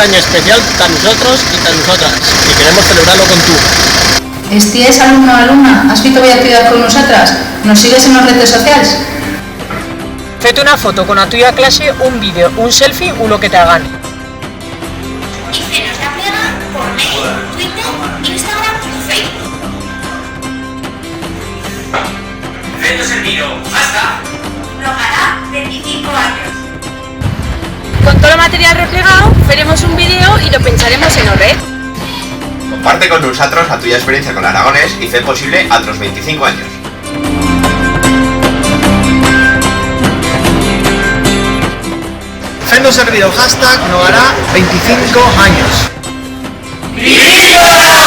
año especial para nosotros y para nosotras, y queremos celebrarlo con tú. ¿Esties alumno o alumna? Has fet avui activitat con nosotras? Nos sigues en les redes socials? Fete una foto con la tuya clase, un vídeo, un selfie o lo que te hagan. Y cenos la pega por mail, Twitter, Instagram y Facebook. Centro servido. ¡Basta! Rogará 25 años. Con todo el material replegado, faremos un vídeo y lo pensaremos en la red. Comparte con nosotros la tuya experiencia con l'aragonès y fe posible a otros 25 años. Fendo servido hashtag no hará 25 años. ¡Viva!